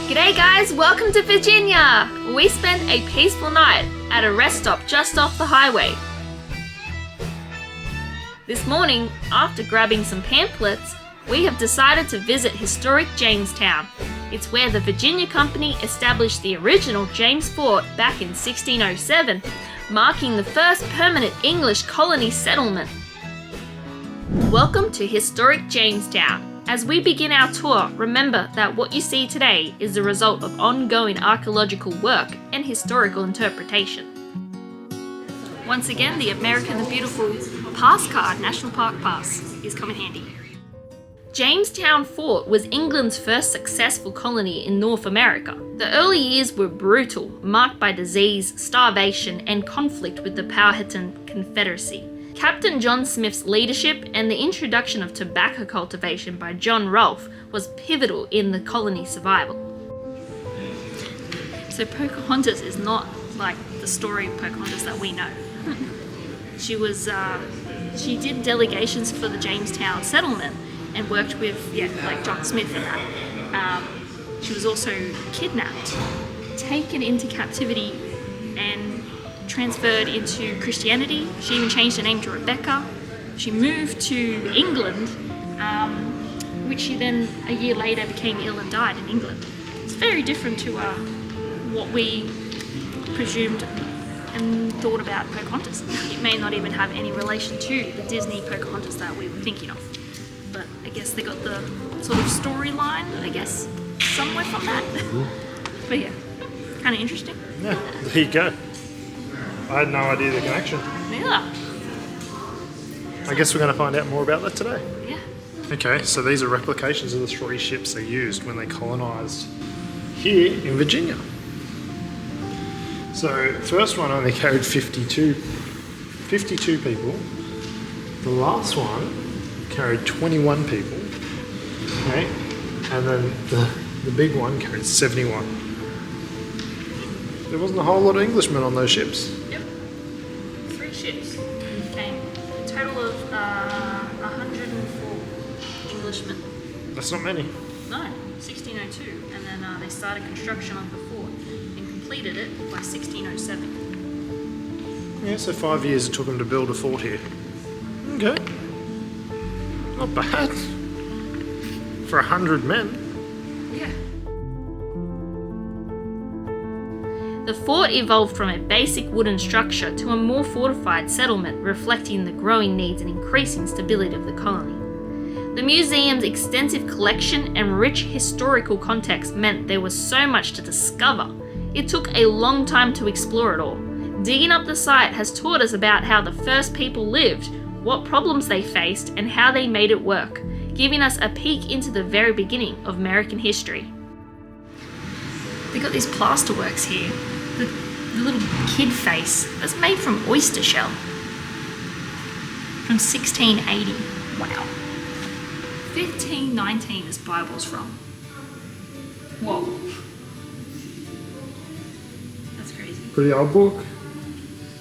G'day guys, welcome to Virginia! We spent a peaceful night at a rest stop just off the highway. This morning, after grabbing some pamphlets, we have decided to visit historic Jamestown. It's where the Virginia Company established the original James Fort back in 1607, marking the first permanent English colony settlement. Welcome to historic Jamestown. As we begin our tour, remember that what you see today is the result of ongoing archaeological work and historical interpretation. Once again, the American the Beautiful pass card, National Park Pass, is coming handy. Jamestown Fort was England's first successful colony in North America. The early years were brutal, marked by disease, starvation, and conflict with the Powhatan Confederacy. Captain John Smith's leadership and the introduction of tobacco cultivation by John Rolfe was pivotal in the colony's survival. So Pocahontas is not like the story of Pocahontas that we know. She did delegations for the Jamestown settlement and worked with, like John Smith and that. She was also kidnapped, taken into captivity, and transferred into Christianity. She even changed her name to Rebecca. She moved to England, which she then a year later became ill and died in England. It's very different to what we presumed and thought about Pocahontas. It may not even have any relation to the Disney Pocahontas that we were thinking of. But I guess they got the sort of storyline, somewhere from that. But yeah, kind of interesting. Yeah, there you go. I had no idea the connection. Yeah. I guess we're going to find out more about that today. Yeah. Okay, so these are replications of the 3 ships they used when they colonised here in Virginia. So the first one only carried 52 people. The last one carried 21 people. Okay, and then the big one carried 71. There wasn't a whole lot of Englishmen on those ships. Yep. 3 ships. Came a total of 104 Englishmen. That's not many. No, 1602. And then they started construction of the fort and completed it by 1607. Yeah, so 5 years it took them to build a fort here. Okay. Not bad. For 100 men. Yeah. The fort evolved from a basic wooden structure to a more fortified settlement, reflecting the growing needs and increasing stability of the colony. The museum's extensive collection and rich historical context meant there was so much to discover. It took a long time to explore it all. Digging up the site has taught us about how the first people lived, what problems they faced, and how they made it work, giving us a peek into the very beginning of American history. They got these plasterworks here. The little kid face that's made from oyster shell from 1680. Wow. 1519 this Bible's from. Whoa. That's crazy. Pretty old book.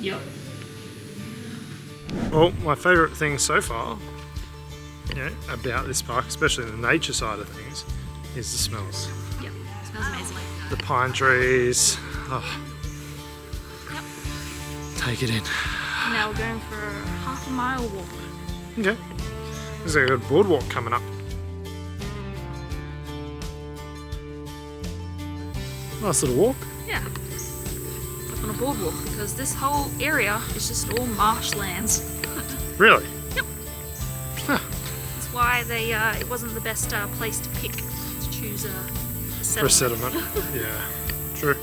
Yep. Well, my favourite thing so far, about this park, especially the nature side of things, is the smells. Yep. Smells amazing. The pine trees. Oh. Yep. Take it in. Now we're going for a half-a-mile walk. Okay. There's like a good boardwalk coming up. Nice little walk. Yeah. Up on a boardwalk because this whole area is just all marshlands. Really? Yep. Huh. That's why it wasn't the best place to pick to choose a settlement. For a settlement. Yeah. True.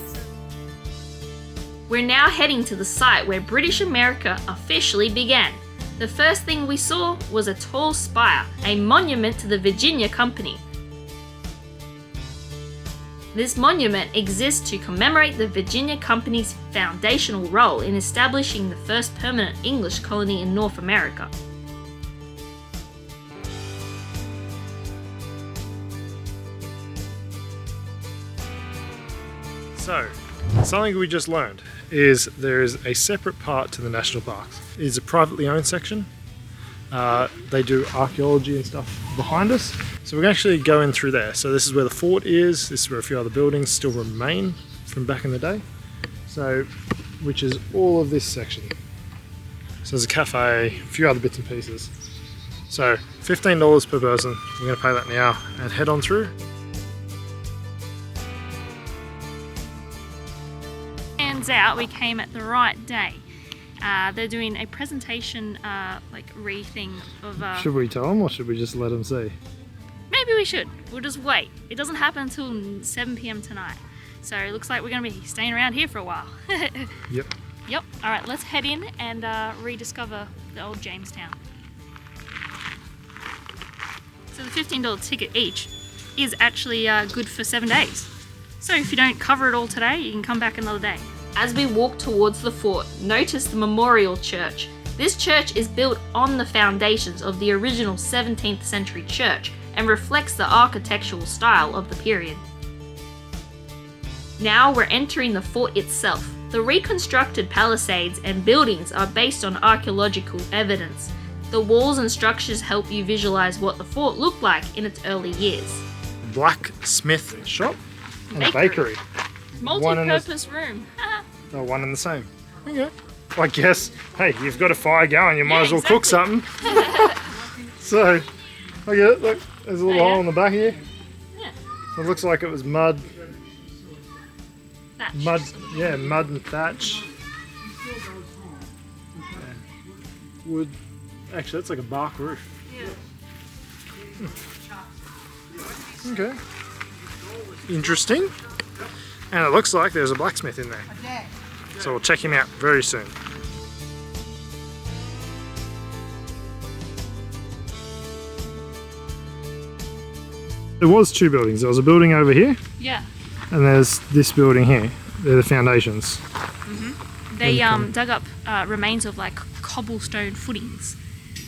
We're now heading to the site where British America officially began. The first thing we saw was a tall spire, a monument to the Virginia Company. This monument exists to commemorate the Virginia Company's foundational role in establishing the first permanent English colony in North America. So, something we just learned is there is a separate part to the national parks. It is a privately owned section. They do archaeology and stuff behind us, So we're going to actually go in through there. So this is where the fort is. This is where a few other buildings still remain from back in the day. So, which is all of this section. So there's a cafe, a few other bits and pieces. So $15 per person. We're going to pay that now and head on through. Turns out we came at the right day. They're doing a presentation, like re-thing of. Should we tell them or should we just let them see? Maybe we should. We'll just wait. It doesn't happen until 7 p.m. tonight. So it looks like we're going to be staying around here for a while. Yep. Yep. All right, let's head in and rediscover the old Jamestown. So the $15 ticket each is actually good for 7 days. So if you don't cover it all today, you can come back another day. As we walk towards the fort, notice the memorial church. This church is built on the foundations of the original 17th century church and reflects the architectural style of the period. Now we're entering the fort itself. The reconstructed palisades and buildings are based on archaeological evidence. The walls and structures help you visualize what the fort looked like in its early years. Blacksmith shop and a bakery. Multi-purpose room. Oh, one and the same. Okay. I guess, hey, you've got a fire going, you might as well cook something. So, I get it. Look, there's a little hole in the back here. Yeah. It looks like it was mud. Thatch. Mud and thatch. Yeah. Wood. Actually, that's like a bark roof. Yeah. Okay. Interesting. And it looks like there's a blacksmith in there. So we'll check him out very soon. There was two buildings. There was a building over here. Yeah. And there's this building here. They're the foundations. Mm-hmm. They dug up remains of like cobblestone footings.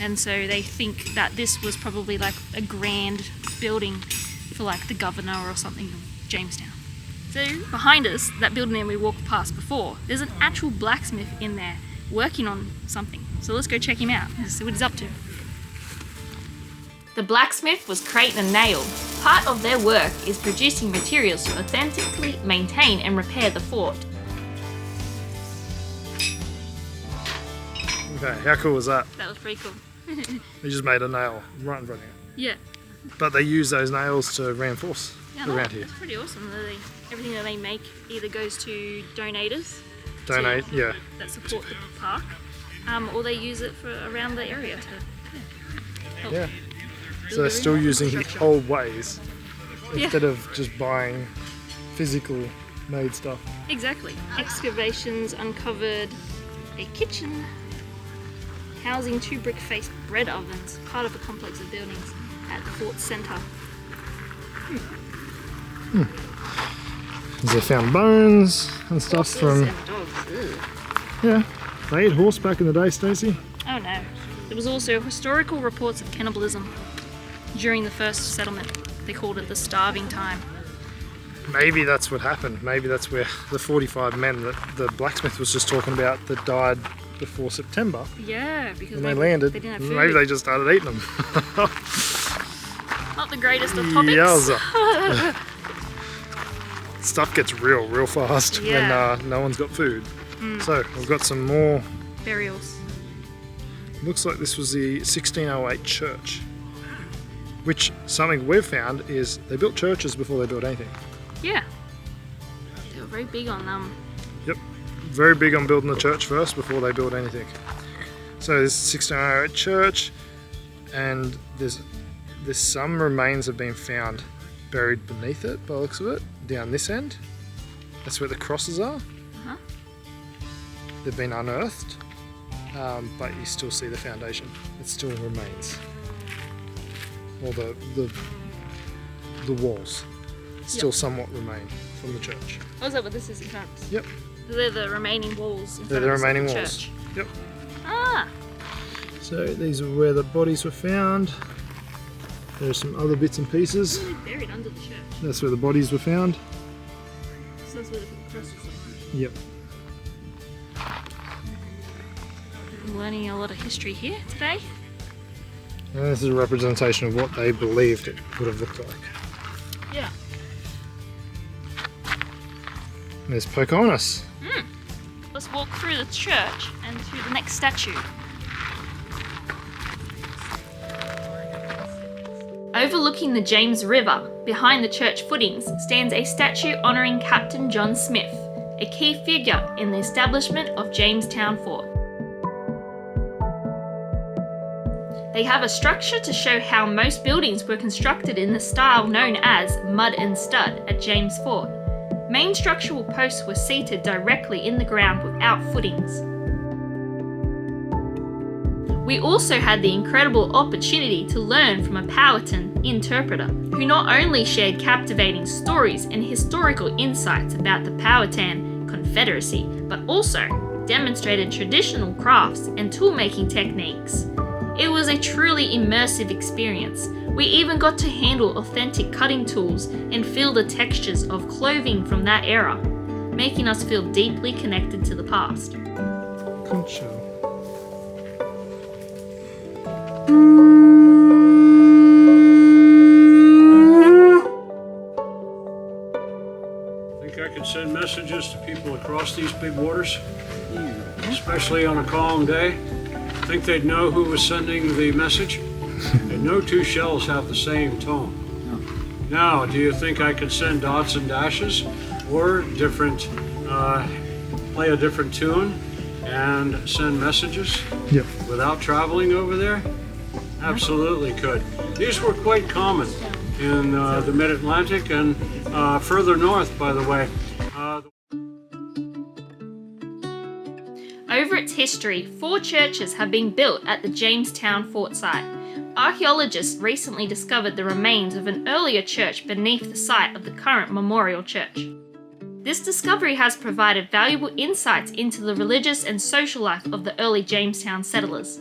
And so they think that this was probably like a grand building for like the governor or something of Jamestown. So behind us, that building that we walked past before, there's an actual blacksmith in there working on something. So let's go check him out and see what he's up to. The blacksmith was crate and nail. Part of their work is producing materials to authentically maintain and repair the fort. Okay, how cool was that? That was pretty cool. He just made a nail right in front of you. Yeah. But they use those nails to reinforce around here. It's pretty awesome. Everything that they make either goes to donators. Donate, yeah. That support the park, or they use it for around the area to help. Yeah. So they're still using the old ways instead of just buying physical made stuff. Exactly. Excavations uncovered a kitchen housing 2 brick-faced bread ovens, part of a complex of buildings at the fort centre. They found bones and stuff Horses from. and dogs. Ugh. Yeah, they ate horse back in the day, Stacey. Oh no. There was also historical reports of cannibalism during the first settlement. They called it the starving time. Maybe that's what happened. Maybe that's where the 45 men that the blacksmith was just talking about that died before September. Yeah, because When they landed, they didn't have food. maybe they just started eating them. Not the greatest of topics. Yowza. Stuff gets real fast Yeah. when no one's got food. So we've got some more. Burials. Looks like this was the 1608 church. Which something we've found is they built churches before they built anything. Yeah. They were very big on them. Yep. Very big on building the church first before they build anything. So this is 1608 church, and there's some remains have been found buried beneath it by the looks of it, down this end. That's where the crosses are. Uh-huh. They've been unearthed, but you still see the foundation. It still remains. Or the walls still somewhat remain from the church. Oh, is that what this is in front of us? Yep. They're the remaining walls in They're front the of us remaining of the walls. church. Yep. Ah! So these are where the bodies were found. There's some other bits and pieces. Really buried under the church. That's where the bodies were found. So that's where the crosses are. Yep. I'm learning a lot of history here today. And this is a representation of what they believed it would have looked like. Yeah. There's Pocahontas. Let's walk through the church and through the next statue. Overlooking the James River, behind the church footings, stands a statue honouring Captain John Smith, a key figure in the establishment of Jamestown Fort. They have a structure to show how most buildings were constructed in the style known as mud and stud at James Fort. Main structural posts were seated directly in the ground without footings. We also had the incredible opportunity to learn from a Powhatan interpreter, who not only shared captivating stories and historical insights about the Powhatan Confederacy, but also demonstrated traditional crafts and tool-making techniques. It was a truly immersive experience. We even got to handle authentic cutting tools and feel the textures of clothing from that era, making us feel deeply connected to the past. Conch shell. Think I could send messages to people across these big waters, especially on a calm day? Think they'd know who was sending the message? And no two shells have the same tone. Now, do you think I could send dots and dashes, or different, play a different tune and send messages Yep. without traveling over there? Absolutely could. These were quite common in the mid-Atlantic and further north, by the way. Over its history, 4 churches have been built at the Jamestown Fort site. Archaeologists recently discovered the remains of an earlier church beneath the site of the current memorial church. This discovery has provided valuable insights into the religious and social life of the early Jamestown settlers.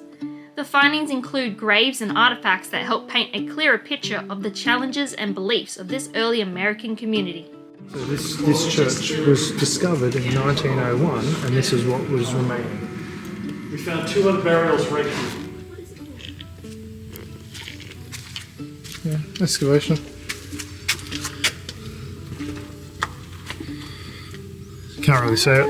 The findings include graves and artifacts that help paint a clearer picture of the challenges and beliefs of this early American community. So this church was discovered in 1901, and this is what was remaining. We found 2 other burials right here. Yeah, excavation. Can't really see it.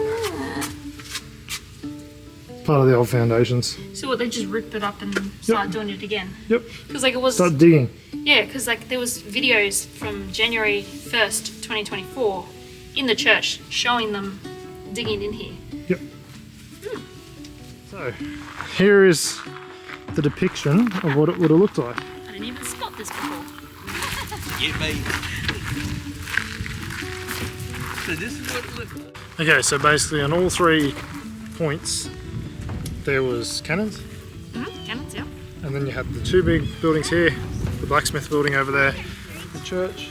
Part of the old foundations. So what, they just rip it up and start doing it again? Yep. Because like it was... Start digging. Yeah, because like there was videos from January 1st, 2024 in the church showing them digging in here. Yep. So, here is the depiction of what it would have looked like. I didn't even spot this before. Get me. So this is what it looked like. Okay, so basically on all 3 points there was cannons, Cannons, yeah. and then you had the 2 big buildings here, the blacksmith building over there, the church,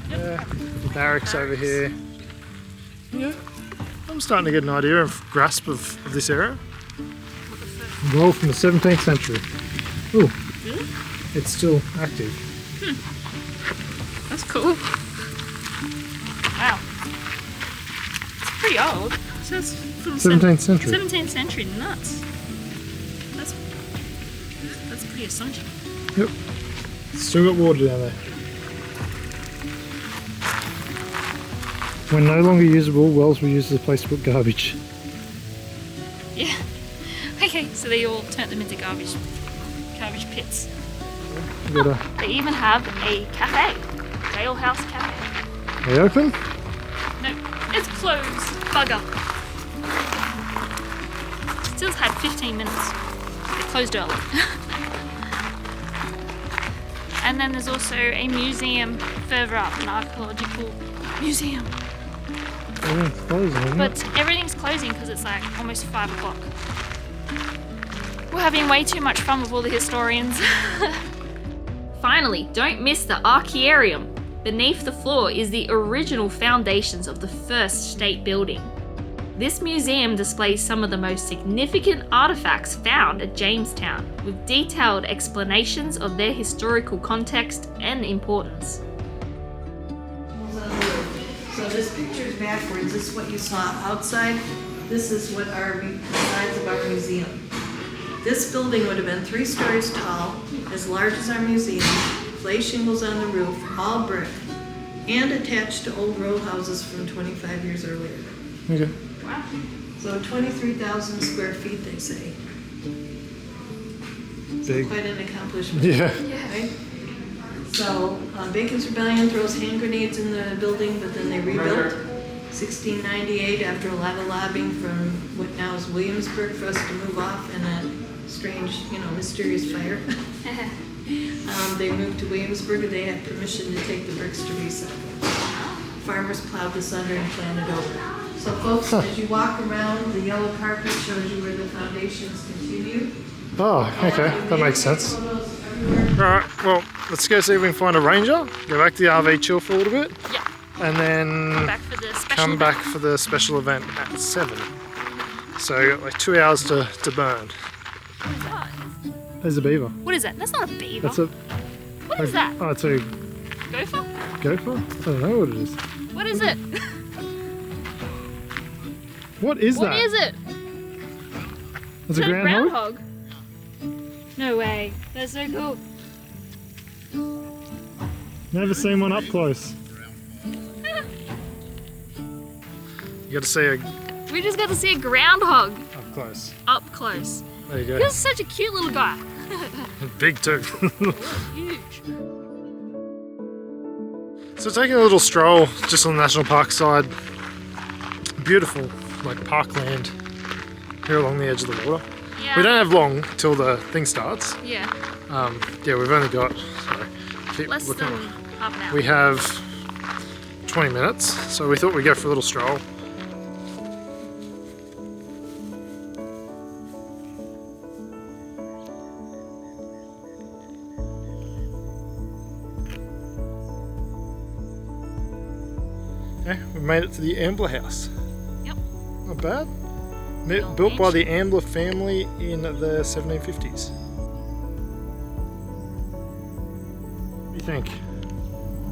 yeah, the barracks over here. Yeah, I'm starting to get an idea of grasp of this area. Well, from the 17th century. Ooh, Really? it's still active. That's cool. Wow. It's pretty old. It says from 17th century. 17th century, nuts. That's pretty astonishing. Yep. Still got water down there. When no longer usable, wells were used as a place to put garbage. Yeah. Okay, so they all turned them into garbage pits. You gotta, They even have a cafe. Jailhouse Cafe. are they open? No, it's closed. Bugger. Still had 15 minutes. They closed early. And then there's also a museum further up, an archaeological museum. Everything's closing, isn't it? But everything's closing because it's like almost 5 o'clock. We're having way too much fun with all the historians. Finally, don't miss the Archaearium. Beneath the floor is the original foundations of the first state building. This museum displays some of the most significant artifacts found at Jamestown, with detailed explanations of their historical context and importance. So this picture is backwards. This is what you saw outside. This is what the sides of our museum. This building would have been 3 stories tall, as large as our museum, clay shingles on the roof, all brick, and attached to old row houses from 25 years earlier. Okay. Wow. So 23,000 square feet, they say. Big. Quite an accomplishment. Yeah. Right? So Bacon's Rebellion throws hand grenades in the building, but then they rebuilt. 1698, after a lot of lobbying from what now is Williamsburg for us to move off in a strange, mysterious fire. They moved to Williamsburg and they had permission to take the bricks to recycle. Farmers plowed this under and planted over. So folks, as you walk around, the yellow carpet shows you where the foundations continue. Oh, okay. That makes sense. Alright, well, let's go see if we can find a ranger, go back to the RV, chill for a little bit, Yeah. and then Come back for the special event. for the special event at 7. So you got like 2 hours to burn. What is that? There's a beaver. What is that? That's not a beaver. That's a... What is that? Oh, it's a Gopher? gopher? I don't know what it is. What is it? What is that? What is it? It's Is a it groundhog? No way. That's so cool. Never seen one up close. You got to see a We just got to see a groundhog up close. up close. There you He go. was such a cute little guy. Big too. Huge. So taking a little stroll just on the national park side. Beautiful, like parkland here along the edge of the water. Yeah. We don't have long till the thing starts. Yeah. Yeah, we've only got, sorry, keep Less looking. than half an hour. We have 20 minutes, so we thought we'd go for a little stroll. Okay, we've made it to the Ambler house. Yep. Not bad. Well, Built by the Ambler family in the 1750s. What do you think?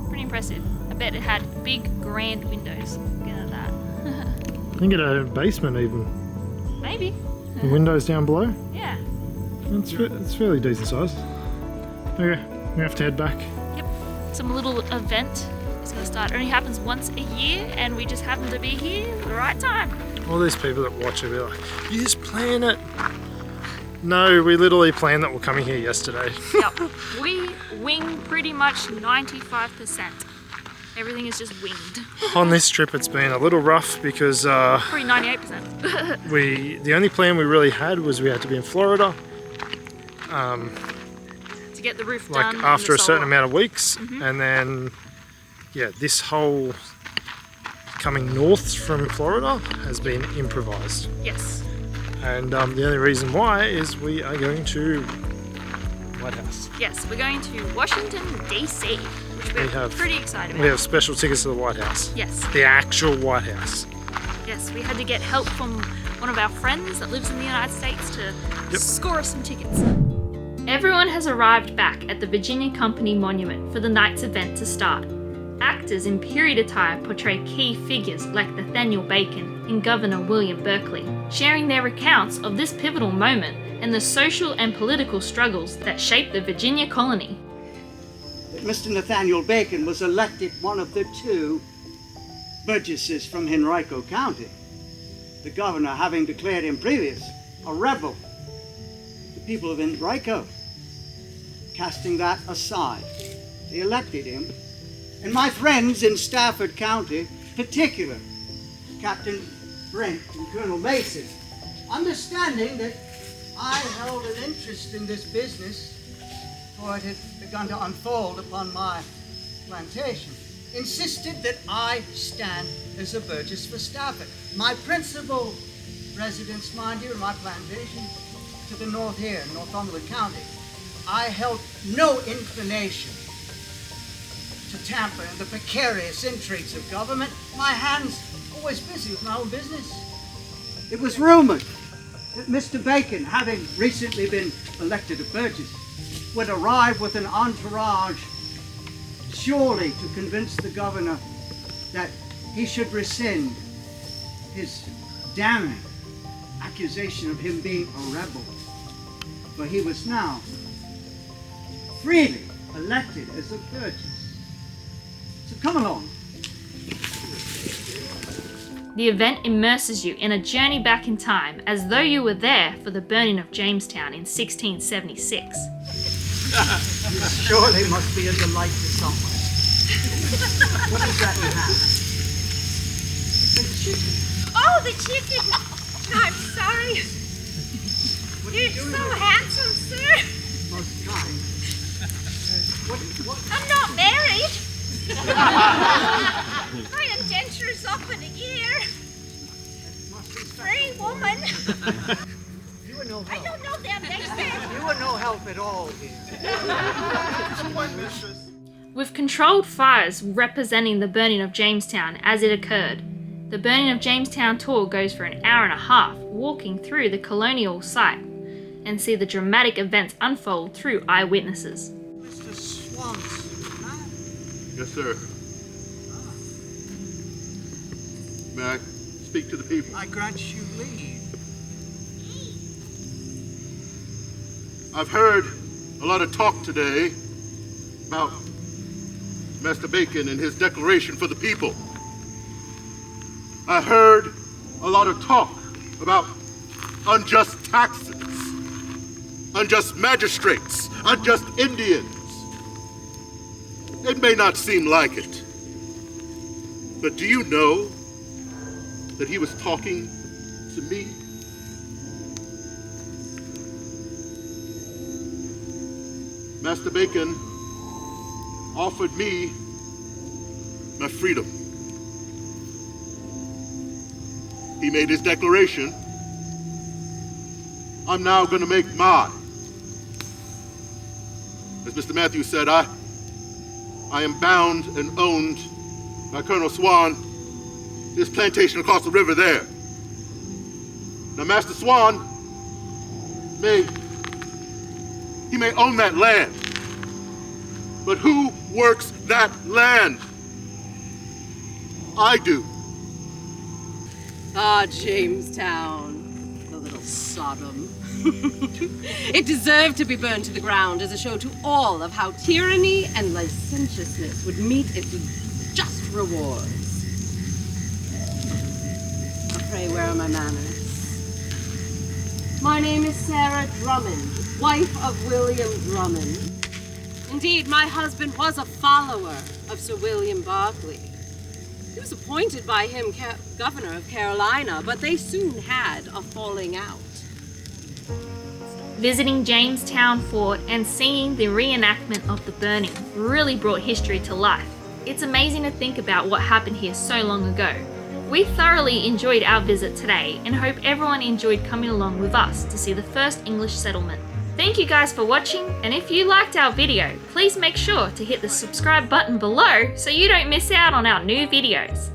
Pretty impressive. I bet it had big, grand windows. Look at that. I think it had a basement even. Maybe. The windows down below. Yeah. It's fairly decent size. Okay, we have to head back. Yep. Some little event is going to start. It only happens once a year, and we just happen to be here at the right time. All these people that watch it, they're like, you just plan it. No, we literally planned that we're coming here yesterday. Yep. We wing pretty much 95%. Everything is just winged. On this trip, it's been a little rough because Probably 98%. the only plan we really had was we had to be in Florida. To get the roof Like done. and after the a certain solar. amount of weeks, and then yeah, this whole coming north from Florida has been improvised, Yes. and the only reason why is we are going to White House. Yes, we're going to Washington, D.C., which we're We have- pretty excited about. We have special tickets to the White House, Yes. the actual White House. Yes, we had to get help from one of our friends that lives in the United States to score us some tickets. Everyone has arrived back at the Virginia Company Monument for the night's event to start. Actors in period attire portray key figures like Nathaniel Bacon and Governor William Berkeley, sharing their accounts of this pivotal moment and the social and political struggles that shaped the Virginia colony. Mr. Nathaniel Bacon was elected one of the 2 burgesses from Henrico County, the governor having declared him previous a rebel. The people of Henrico, casting that aside, they elected him. And my friends in Stafford County, particular Captain Brent and Colonel Mason, understanding that I held an interest in this business, for it had begun to unfold upon my plantation, insisted that I stand as a burgess for Stafford. My principal residence, mind you, in my plantation to the north here in Northumberland County. I held no inclination to tamper in the precarious intrigues of government. My hands always busy with my own business. It was rumored that Mr. Bacon, having recently been elected a burgess, would arrive with an entourage, surely to convince the governor that he should rescind his damning accusation of him being a rebel. for he was now freely elected as a burgess. So come along. The event immerses you in a journey back in time as though you were there for the burning of Jamestown in 1676. This surely must be a delight to someone. What is that you have? The chicken. Oh, the chicken! I'm sorry. You're so handsome, sir. Most kind. What? I'm not married. My indenture's up in a year. Free woman. You were no I help. don't know them, they said. You were no help at all here. With controlled fires representing the burning of Jamestown as it occurred. The Burning of Jamestown tour goes for an hour and a half, walking through the Colonial site and see the dramatic events unfold through eyewitnesses. Mr. Swanson, huh? Yes, sir. May I speak to the people? I grant you leave. I've heard a lot of talk today about Master Bacon and his declaration for the people. I heard a lot of talk about unjust taxes, unjust magistrates, unjust Indians. It may not seem like it, but do you know that he was talking to me? Master Bacon offered me my freedom. He made his declaration. I'm now going to make mine. As Mr. Matthews said, I am bound and owned by Colonel Swan, his plantation across the river there. Now, Master Swan may own that land, but who works that land? I do. Ah, Jamestown, the little Sodom. It deserved to be burned to the ground as a show to all of how tyranny and licentiousness would meet its just rewards. Pray, where are my manners? My name is Sarah Drummond, wife of William Drummond. Indeed, my husband was a follower of Sir William Berkeley. He was appointed by him governor of Carolina, but they soon had a falling out. Visiting Jamestown Fort and seeing the reenactment of the burning really brought history to life. It's amazing to think about what happened here so long ago. We thoroughly enjoyed our visit today and hope everyone enjoyed coming along with us to see the first English settlement. Thank you guys for watching, and if you liked our video, please make sure to hit the subscribe button below so you don't miss out on our new videos.